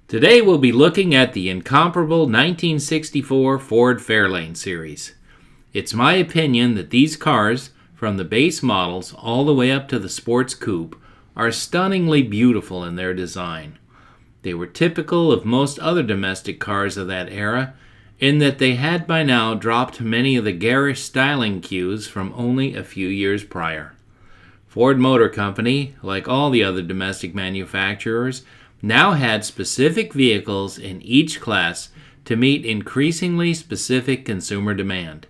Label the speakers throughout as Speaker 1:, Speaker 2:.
Speaker 1: Today we'll be looking at the incomparable 1964 Ford Fairlane series. It's my opinion that these cars, from the base models all the way up to the sports coupe, are stunningly beautiful in their design. They were typical of most other domestic cars of that era, in that they had by now dropped many of the garish styling cues from only a few years prior. Ford Motor Company, like all the other domestic manufacturers, now had specific vehicles in each class to meet increasingly specific consumer demand.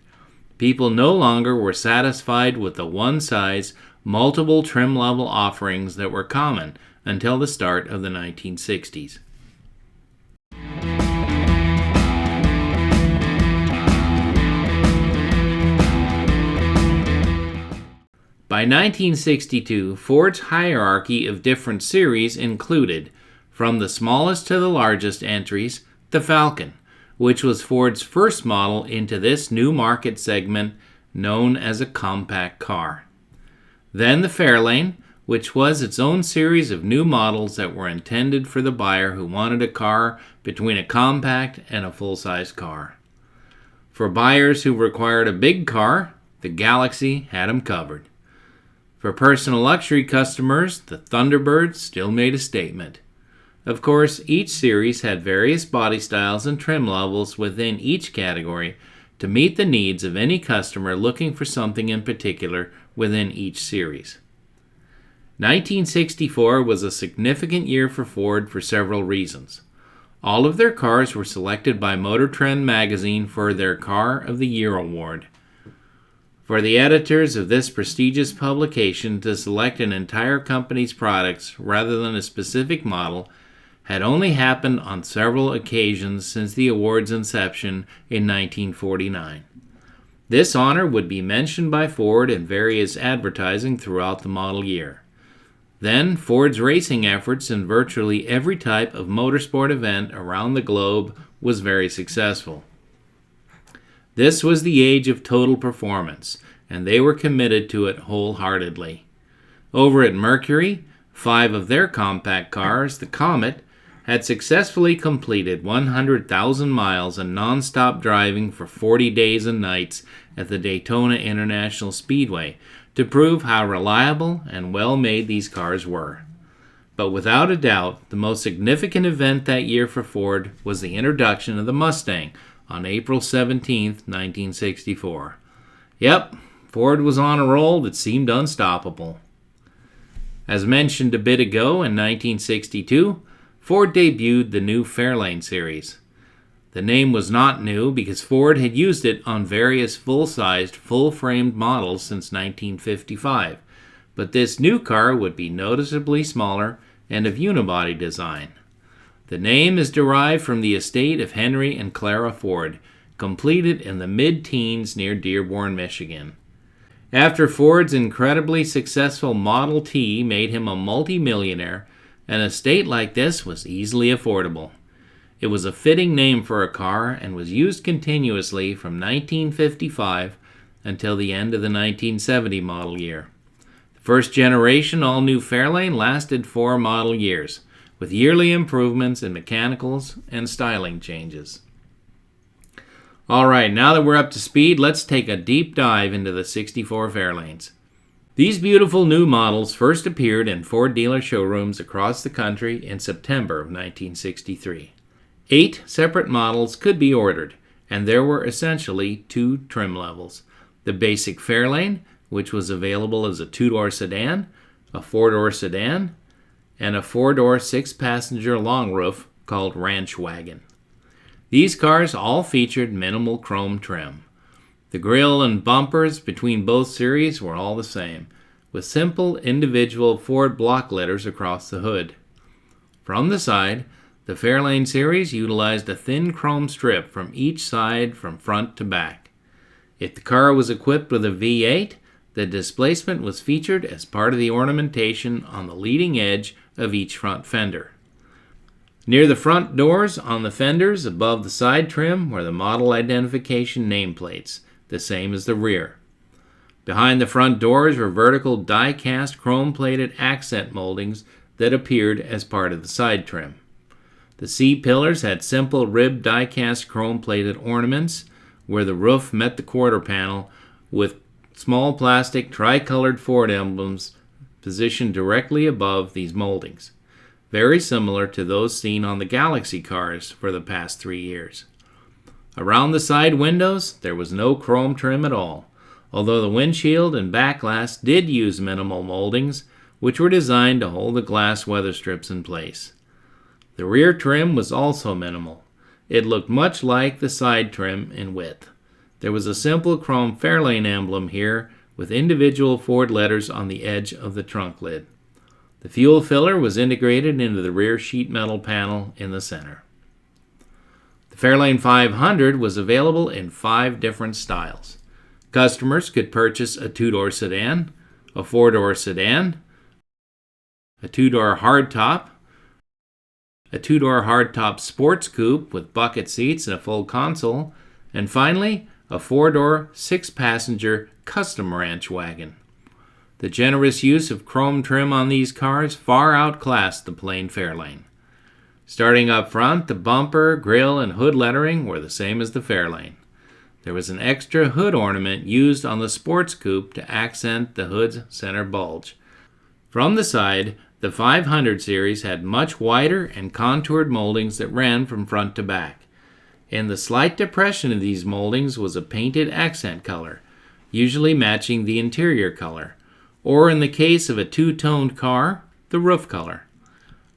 Speaker 1: People no longer were satisfied with the one-size, multiple trim-level offerings that were common until the start of the 1960s. By 1962, Ford's hierarchy of different series included, from the smallest to the largest entries, the Falcon, which was Ford's first model into this new market segment known as a compact car. Then the Fairlane, which was its own series of new models that were intended for the buyer who wanted a car between a compact and a full-size car. For buyers who required a big car, the Galaxy had them covered. For personal luxury customers, the Thunderbird still made a statement. Of course, each series had various body styles and trim levels within each category to meet the needs of any customer looking for something in particular within each series. 1964 was a significant year for Ford for several reasons. All of their cars were selected by Motor Trend magazine for their Car of the Year award. For the editors of this prestigious publication to select an entire company's products rather than a specific model had only happened on several occasions since the award's inception in 1949. This honor would be mentioned by Ford in various advertising throughout the model year. Then, Ford's racing efforts in virtually every type of motorsport event around the globe was very successful. This was the age of total performance, and they were committed to it wholeheartedly. Over at Mercury, 5 of their compact cars, the Comet, had successfully completed 100,000 miles of non-stop driving for 40 days and nights at the Daytona International Speedway to prove how reliable and well-made these cars were. But without a doubt, the most significant event that year for Ford was the introduction of the Mustang on April 17, 1964. Yep, Ford was on a roll that seemed unstoppable. As mentioned a bit ago, in 1962, Ford debuted the new Fairlane series. The name was not new because Ford had used it on various full-sized, full-framed models since 1955, but this new car would be noticeably smaller and of unibody design. The name is derived from the estate of Henry and Clara Ford, completed in the mid-teens near Dearborn, Michigan. After Ford's incredibly successful Model T made him a multi-millionaire, an estate like this was easily affordable. It was a fitting name for a car and was used continuously from 1955 until the end of the 1970 model year. The first generation all-new Fairlane lasted 4 model years, with yearly improvements in mechanicals and styling changes. Alright, now that we're up to speed, let's take a deep dive into the 64 Fairlanes. These beautiful new models first appeared in Ford dealer showrooms across the country in September of 1963. 8 separate models could be ordered, and there were essentially 2 trim levels. The basic Fairlane, which was available as a 2-door sedan, a 4-door sedan, and a 4-door 6-passenger long roof called Ranch Wagon. These cars all featured minimal chrome trim. The grille and bumpers between both series were all the same, with simple individual Ford block letters across the hood. From the side, the Fairlane series utilized a thin chrome strip from each side from front to back. If the car was equipped with a V8, the displacement was featured as part of the ornamentation on the leading edge of each front fender. Near the front doors on the fenders above the side trim were the model identification nameplates, the same as the rear. Behind the front doors were vertical die-cast chrome-plated accent moldings that appeared as part of the side trim. The C-pillars had simple ribbed die-cast chrome-plated ornaments where the roof met the quarter panel, with small plastic tricolored Ford emblems positioned directly above these moldings, very similar to those seen on the Galaxy cars for the past 3 years. Around the side windows, there was no chrome trim at all, although the windshield and back glass did use minimal moldings, which were designed to hold the glass weather strips in place. The rear trim was also minimal. It looked much like the side trim in width. There was a simple chrome Fairlane emblem here with individual Ford letters on the edge of the trunk lid. The fuel filler was integrated into the rear sheet metal panel in the center. The Fairlane 500 was available in 5 different styles. Customers could purchase a 2-door sedan, a 4-door sedan, a 2-door hardtop, a 2-door hardtop sports coupe with bucket seats and a full console, and finally, a 4-door, 6-passenger custom ranch wagon. The generous use of chrome trim on these cars far outclassed the plain Fairlane. Starting up front, the bumper, grille, and hood lettering were the same as the Fairlane. There was an extra hood ornament used on the sports coupe to accent the hood's center bulge. From the side, the 500 series had much wider and contoured moldings that ran from front to back. In the slight depression of these moldings was a painted accent color, usually matching the interior color, or in the case of a two-toned car, the roof color.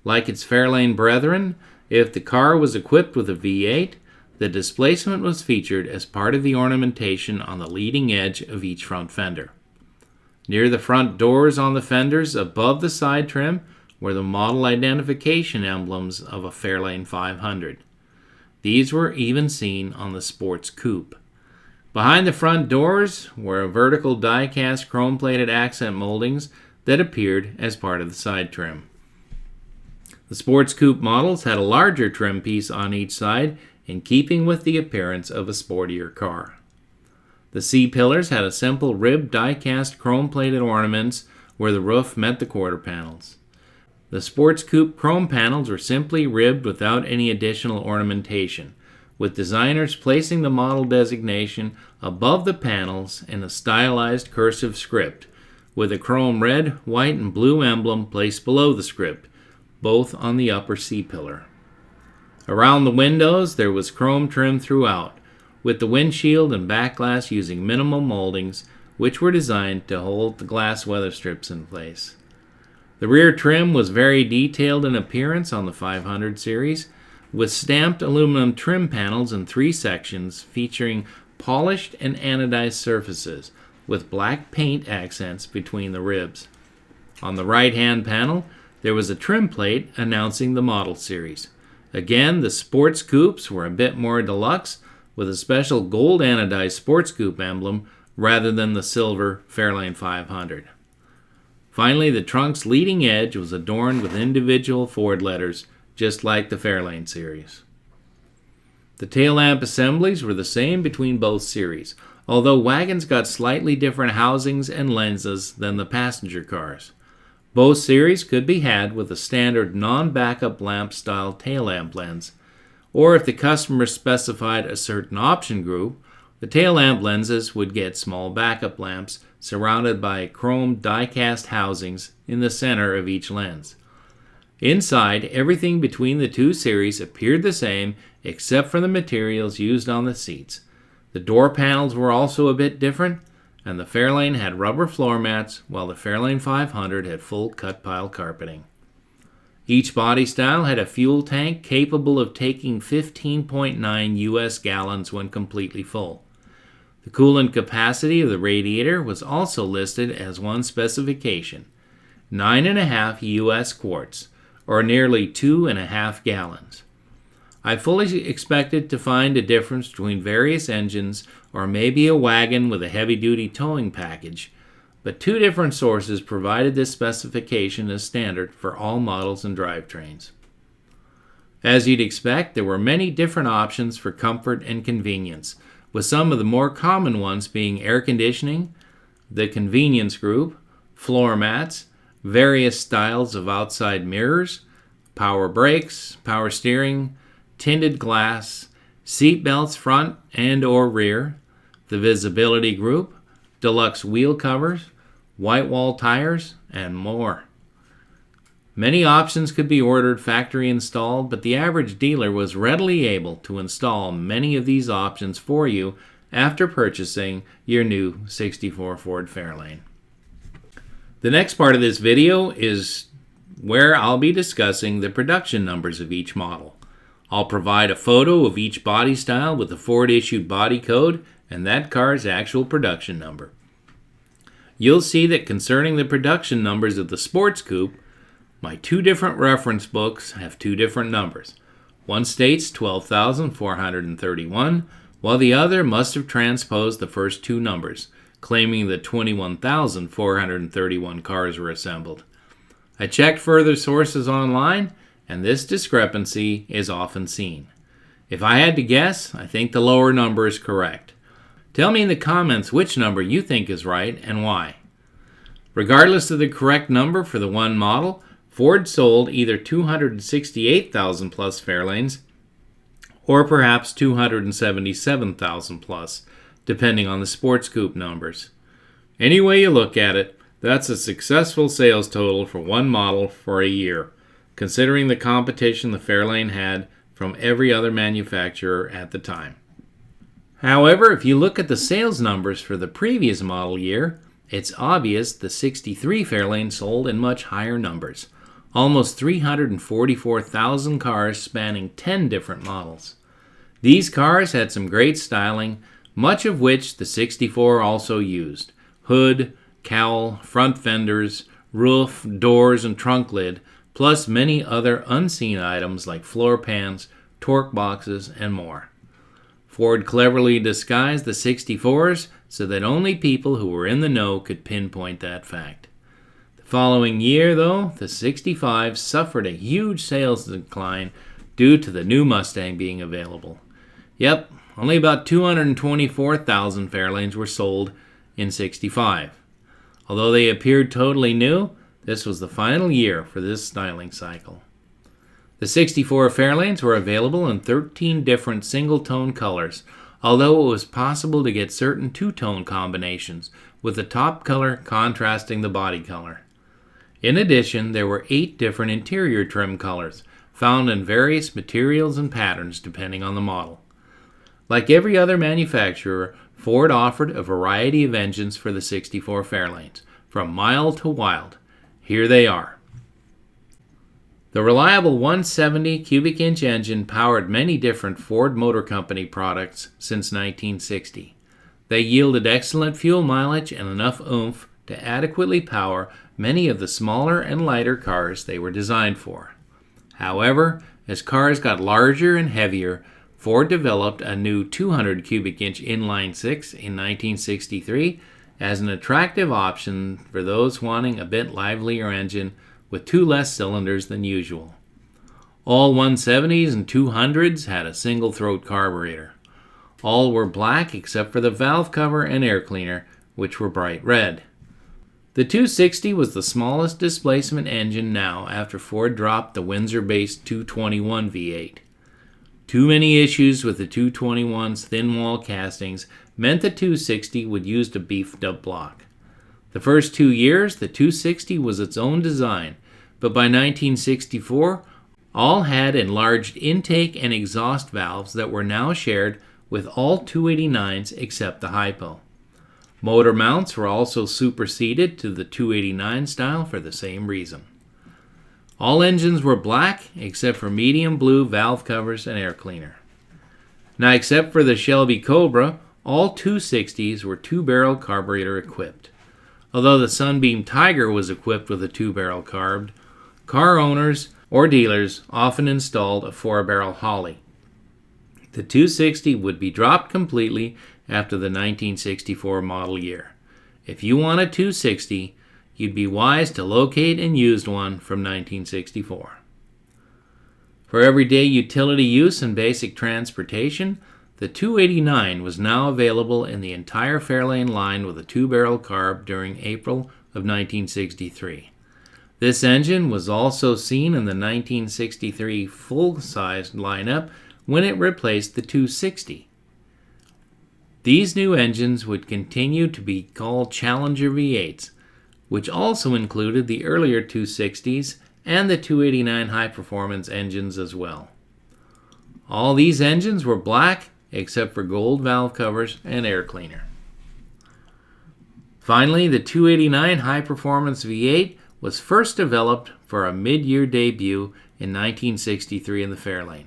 Speaker 1: Like its Fairlane brethren, if the car was equipped with a V8, the displacement was featured as part of the ornamentation on the leading edge of each front fender. Near the front doors on the fenders above the side trim were the model identification emblems of a Fairlane 500. These were even seen on the sports coupe. Behind the front doors were vertical die-cast chrome-plated accent moldings that appeared as part of the side trim. The sports coupe models had a larger trim piece on each side, in keeping with the appearance of a sportier car. The C-pillars had a simple ribbed die-cast chrome-plated ornaments where the roof met the quarter panels. The sports coupe chrome panels were simply ribbed without any additional ornamentation, with designers placing the model designation above the panels in a stylized cursive script, with a chrome red, white, and blue emblem placed below the script, both on the upper C-pillar. Around the windows, there was chrome trim throughout, with the windshield and back glass using minimal moldings, which were designed to hold the glass weather strips in place. The rear trim was very detailed in appearance on the 500 series, with stamped aluminum trim panels in 3 sections featuring polished and anodized surfaces, with black paint accents between the ribs. On the right-hand panel, there was a trim plate announcing the model series. Again, the sports coupes were a bit more deluxe, with a special gold anodized sports coupe emblem rather than the silver Fairlane 500. Finally, the trunk's leading edge was adorned with individual Ford letters, just like the Fairlane series. The tail lamp assemblies were the same between both series, although wagons got slightly different housings and lenses than the passenger cars. Both series could be had with a standard non-backup lamp style tail lamp lens, or if the customer specified a certain option group, the tail lamp lenses would get small backup lamps surrounded by chrome die-cast housings in the center of each lens. Inside, everything between the two series appeared the same except for the materials used on the seats. The door panels were also a bit different, and the Fairlane had rubber floor mats while the Fairlane 500 had full cut pile carpeting. Each body style had a fuel tank capable of taking 15.9 US gallons when completely full. The coolant capacity of the radiator was also listed as one specification, 9.5 US quarts, or nearly 2.5 gallons. I fully expected to find a difference between various engines or maybe a wagon with a heavy-duty towing package, but 2 different sources provided this specification as standard for all models and drivetrains. As you'd expect, there were many different options for comfort and convenience, with some of the more common ones being air conditioning, the convenience group, floor mats, various styles of outside mirrors, power brakes, power steering, tinted glass, seat belts front and or rear, the visibility group, deluxe wheel covers, white wall tires, and more. Many options could be ordered factory installed, but the average dealer was readily able to install many of these options for you after purchasing your new 64 Ford Fairlane. The next part of this video is where I'll be discussing the production numbers of each model. I'll provide a photo of each body style with the Ford issued body code and that car's actual production number. You'll see that concerning the production numbers of the Sports Coupe, my two different reference books have two different numbers. One states 12,431, while the other must have transposed the first two numbers, claiming that 21,431 cars were assembled. I checked further sources online, and this discrepancy is often seen. If I had to guess, I think the lower number is correct. Tell me in the comments which number you think is right and why. Regardless of the correct number for the one model, Ford sold either 268,000 plus Fairlanes or perhaps 277,000 plus, depending on the Sports Coupe numbers. Any way you look at it, that's a successful sales total for one model for a year, considering the competition the Fairlane had from every other manufacturer at the time. However, if you look at the sales numbers for the previous model year, it's obvious the 63 Fairlane sold in much higher numbers. Almost 344,000 cars spanning 10 different models. These cars had some great styling, much of which the 64 also used. Hood, cowl, front fenders, roof, doors, and trunk lid, plus many other unseen items like floor pans, torque boxes, and more. Ford cleverly disguised the 64s so that only people who were in the know could pinpoint that fact. The following year, though, the 65 suffered a huge sales decline due to the new Mustang being available. Yep, only about 224,000 Fairlanes were sold in 65. Although they appeared totally new, this was the final year for this styling cycle. The 64 Fairlanes were available in 13 different single-tone colors, although it was possible to get certain two-tone combinations, with the top color contrasting the body color. In addition, there were 8 different interior trim colors, found in various materials and patterns depending on the model. Like every other manufacturer, Ford offered a variety of engines for the 64 Fairlanes, from mild to wild. Here they are. The reliable 170 cubic inch engine powered many different Ford Motor Company products since 1960. They yielded excellent fuel mileage and enough oomph to adequately power many of the smaller and lighter cars they were designed for. However, as cars got larger and heavier, Ford developed a new 200 cubic inch inline six in 1963 as an attractive option for those wanting a bit livelier engine with 2 less cylinders than usual. All 170s and 200s had a single throat carburetor. All were black except for the valve cover and air cleaner, which were bright red. The 260 was the smallest displacement engine now after Ford dropped the Windsor-based 221 V8. Too many issues with the 221's thin wall castings meant the 260 would use a beefed up block. The first 2 years, the 260 was its own design, but by 1964, all had enlarged intake and exhaust valves that were now shared with all 289s except the hypo. Motor mounts were also superseded to the 289 style for the same reason. All engines were black except for medium blue valve covers and air cleaner. Now, except for the Shelby Cobra, all 260s were 2-barrel carburetor equipped. Although the Sunbeam Tiger was equipped with a 2-barrel carb, car owners or dealers often installed a 4-barrel Holly. The 260 would be dropped completely after the 1964 model year. If you want a 260, you'd be wise to locate and use one from 1964. For everyday utility use and basic transportation, the 289 was now available in the entire Fairlane line with a 2-barrel carb during April of 1963. This engine was also seen in the 1963 full-sized lineup when it replaced the 260. These new engines would continue to be called Challenger V8s, which also included the earlier 260s and the 289 high-performance engines as well. All these engines were black except for gold valve covers and air cleaner. Finally, the 289 high-performance V8 was first developed for a mid-year debut in 1963 in the Fairlane.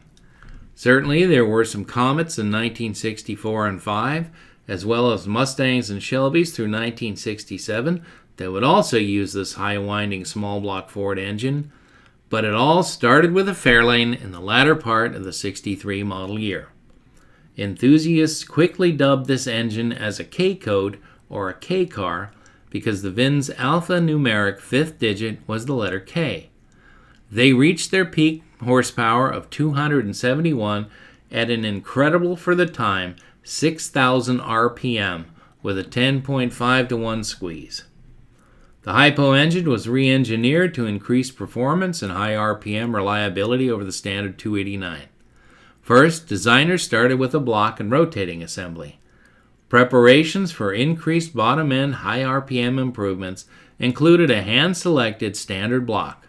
Speaker 1: Certainly, there were some Comets in 1964 and 5, as well as Mustangs and Shelbys through 1967 that would also use this high-winding small-block Ford engine, but it all started with a Fairlane in the latter part of the 63 model year. Enthusiasts quickly dubbed this engine as a K-code or a K-car because the VIN's alphanumeric fifth digit was the letter K. They reached their peak horsepower of 271 at an incredible for the time 6,000 RPM with a 10.5 to 1 squeeze. The hypo engine was re-engineered to increase performance and high RPM reliability over the standard 289. First, designers started with a block and rotating assembly. Preparations for increased bottom-end high RPM improvements included a hand-selected standard block,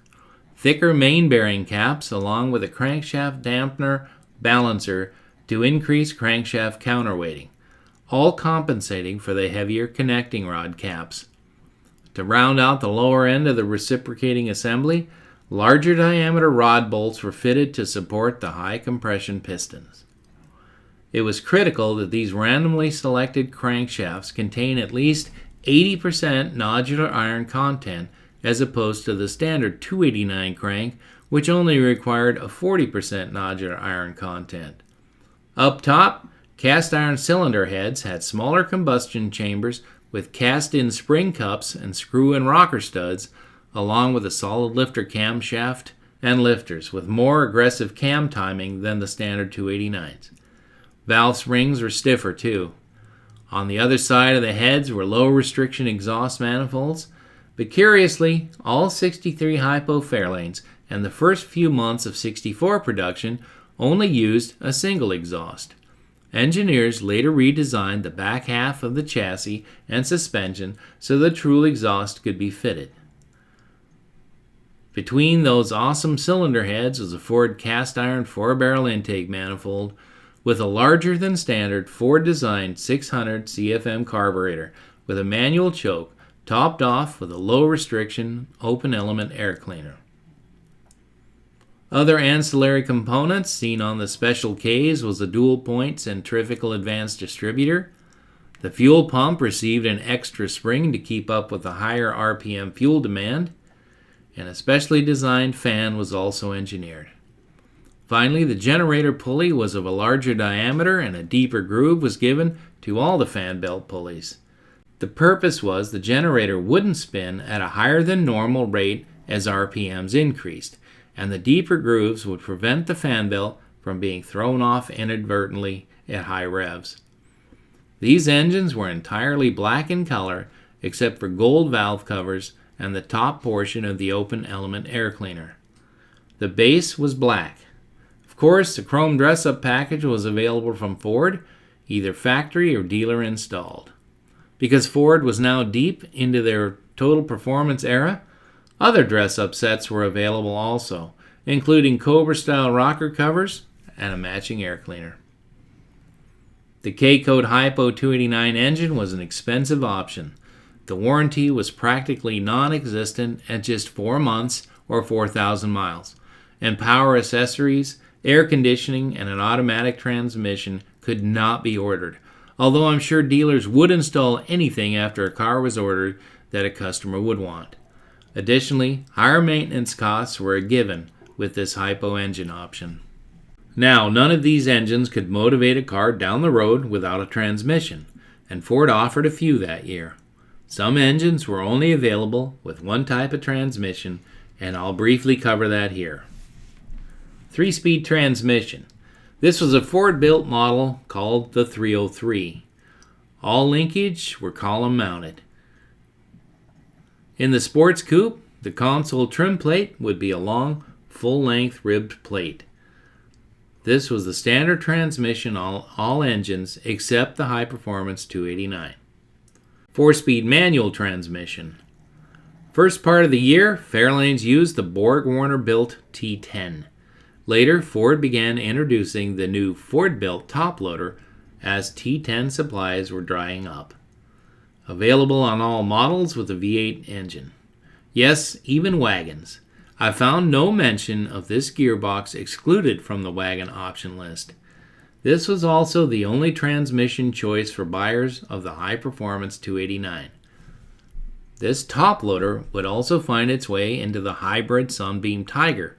Speaker 1: thicker main bearing caps along with a crankshaft dampener balancer to increase crankshaft counterweighting, all compensating for the heavier connecting rod caps. To round out the lower end of the reciprocating assembly, larger diameter rod bolts were fitted to support the high compression pistons. It was critical that these randomly selected crankshafts contain at least 80% nodular iron content as opposed to the standard 289 crank, which only required a 40% nodular iron content. Up top, cast iron cylinder heads had smaller combustion chambers with cast-in spring cups and screw-in rocker studs, along with a solid lifter camshaft and lifters with more aggressive cam timing than the standard 289s. Valve springs were stiffer too. On the other side of the heads were low restriction exhaust manifolds, but curiously, all 63 hypo Fairlanes and the first few months of 64 production only used a single exhaust. Engineers later redesigned the back half of the chassis and suspension so the true exhaust could be fitted. Between those awesome cylinder heads was a Ford cast iron 4-barrel intake manifold with a larger than standard Ford-designed 600 CFM carburetor with a manual choke topped off with a low restriction open element air cleaner. Other ancillary components seen on the Special Ks was a dual-point centrifugal advanced distributor. The fuel pump received an extra spring to keep up with the higher RPM fuel demand, and a specially designed fan was also engineered. Finally, the generator pulley was of a larger diameter and a deeper groove was given to all the fan belt pulleys. The purpose was the generator wouldn't spin at a higher than normal rate as RPMs increased, and the deeper grooves would prevent the fan belt from being thrown off inadvertently at high revs. These engines were entirely black in color except for gold valve covers and the top portion of the open element air cleaner. The base was black. Of course, the chrome dress-up package was available from Ford, either factory or dealer installed. Because Ford was now deep into their total performance era, other dress-up sets were available also, including Cobra-style rocker covers and a matching air cleaner. The K-Code Hypo 289 engine was an expensive option. The warranty was practically non-existent at just 4 months or 4,000 miles, and power accessories, air conditioning, and an automatic transmission could not be ordered, although I'm sure dealers would install anything after a car was ordered that a customer would want. Additionally, higher maintenance costs were a given with this hypo engine option. Now, none of these engines could motivate a car down the road without a transmission, and Ford offered a few that year. Some engines were only available with one type of transmission, and I'll briefly cover that here. 3-speed transmission. This was a Ford-built model called the 303. All linkage were column mounted. In the sports coupe, The console trim plate would be a long, full-length ribbed plate. This was the standard transmission on all engines except the high-performance 289. 4-speed manual transmission. First part of the year, Fairlanes used the Borg-Warner-built T10. Later, Ford began introducing the new Ford-built top loader as T10 supplies were drying up. Available on all models with a V8 engine. Yes, even wagons. I found no mention of this gearbox excluded from the wagon option list. This was also the only transmission choice for buyers of the high-performance 289. This top loader would also find its way into the hybrid Sunbeam Tiger,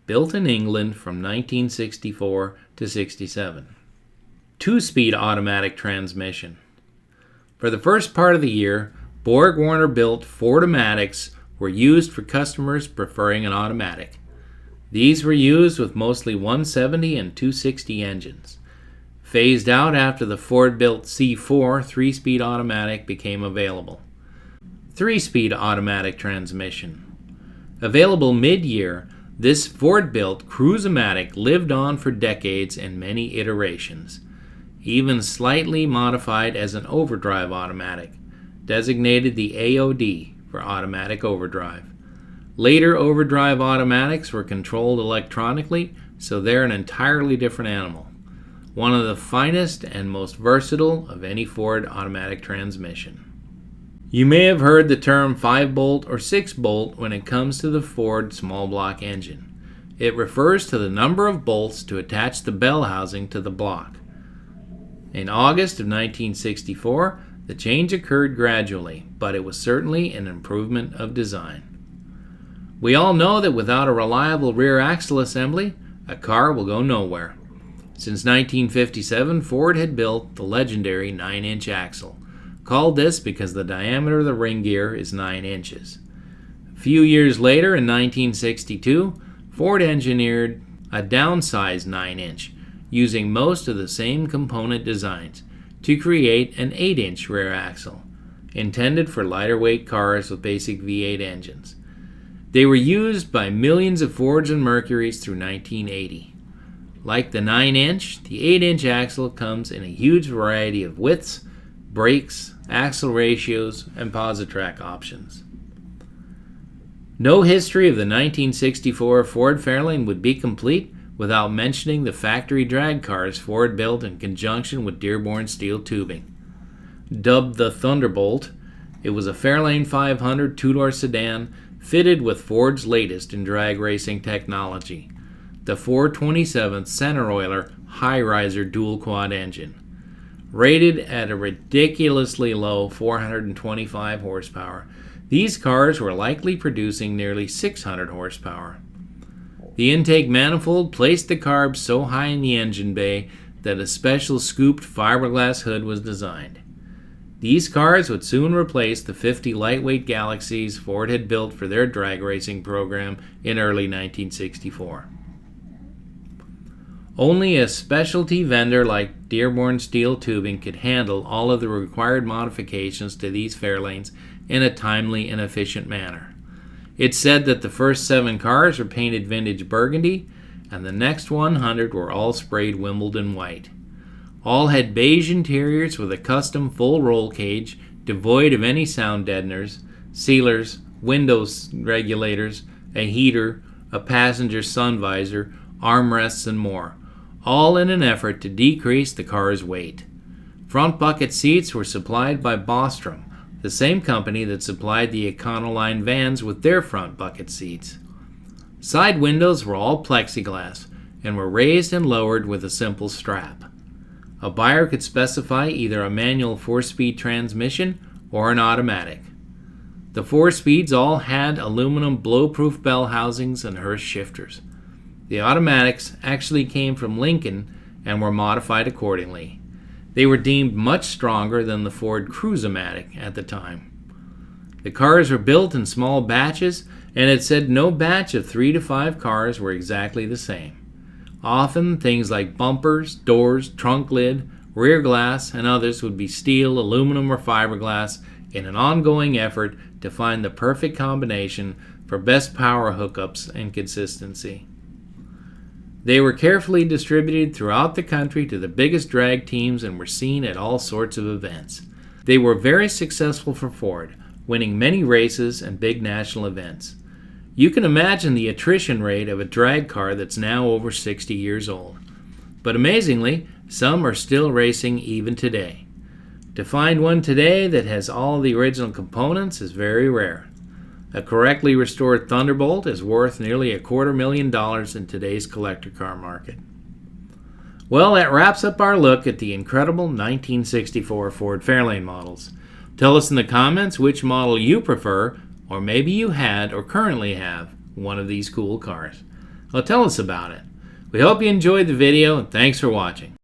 Speaker 1: built in England from 1964 to 67. 2-speed automatic transmission. For the first part of the year, Borg-Warner built Ford-O-Matics were used for customers preferring an automatic. These were used with mostly 170 and 260 engines. Phased out after the Ford-built C4 3-speed automatic became available. 3-speed automatic transmission. Available mid-year, this Ford-built Cruise-O-Matic lived on for decades in many iterations, even slightly modified as an overdrive automatic, designated the AOD for automatic overdrive. Later overdrive automatics were controlled electronically, so they're an entirely different animal. One of the finest and most versatile of any Ford automatic transmission. You may have heard the term 5-bolt or 6-bolt when it comes to the Ford small block engine. It refers to the number of bolts to attach the bell housing to the block. In August of 1964, the change occurred gradually, but it was certainly an improvement of design. We all know that without a reliable rear axle assembly, a car will go nowhere. Since 1957, Ford had built the legendary 9-inch axle, called this because the diameter of the ring gear is 9 inches. A few years later, in 1962, Ford engineered a downsized 9-inch, using most of the same component designs, to create an 8-inch rear axle, intended for lighter weight cars with basic V8 engines. They were used by millions of Fords and Mercurys through 1980. Like the 9-inch, the 8-inch axle comes in a huge variety of widths, brakes, axle ratios, and Positrack options. No history of the 1964 Ford Fairlane would be complete without mentioning the factory drag cars Ford built in conjunction with Dearborn steel tubing. Dubbed the Thunderbolt, it was a Fairlane 500 two-door sedan fitted with Ford's latest in drag racing technology, the 427 center oiler high-riser dual-quad engine. Rated at a ridiculously low 425 horsepower, these cars were likely producing nearly 600 horsepower. The intake manifold placed the carbs so high in the engine bay that a special scooped fiberglass hood was designed. These cars would soon replace the 50 lightweight Galaxies Ford had built for their drag racing program in early 1964. Only a specialty vendor like Dearborn Steel Tubing could handle all of the required modifications to these Fairlanes in a timely and efficient manner. It's said that the first 7 cars were painted vintage burgundy, and the next 100 were all sprayed Wimbledon white. All had beige interiors with a custom full roll cage, devoid of any sound deadeners, sealers, windows regulators, a heater, a passenger sun visor, armrests, and more, all in an effort to decrease the car's weight. Front bucket seats were supplied by Bostrom, the same company that supplied the Econoline vans with their front bucket seats. Side windows were all plexiglass and were raised and lowered with a simple strap. A buyer could specify either a manual 4-speed transmission or an automatic. The 4 speeds all had aluminum blow-proof bell housings and Hurst shifters. The automatics actually came from Lincoln and were modified accordingly. They were deemed much stronger than the Ford Cruise-O-Matic at the time. The cars were built in small batches, and it said no batch of 3 to 5 cars were exactly the same. Often, things like bumpers, doors, trunk lid, rear glass, and others would be steel, aluminum, or fiberglass in an ongoing effort to find the perfect combination for best power hookups and consistency. They were carefully distributed throughout the country to the biggest drag teams and were seen at all sorts of events. They were very successful for Ford, winning many races and big national events. You can imagine the attrition rate of a drag car that's now over 60 years old. But amazingly, some are still racing even today. To find one today that has all the original components is very rare. A correctly restored Thunderbolt is worth nearly $250,000 in today's collector car market. Well, that wraps up our look at the incredible 1964 Ford Fairlane models. Tell us in the comments which model you prefer, or maybe you had or currently have one of these cool cars. Well, tell us about it. We hope you enjoyed the video, and thanks for watching.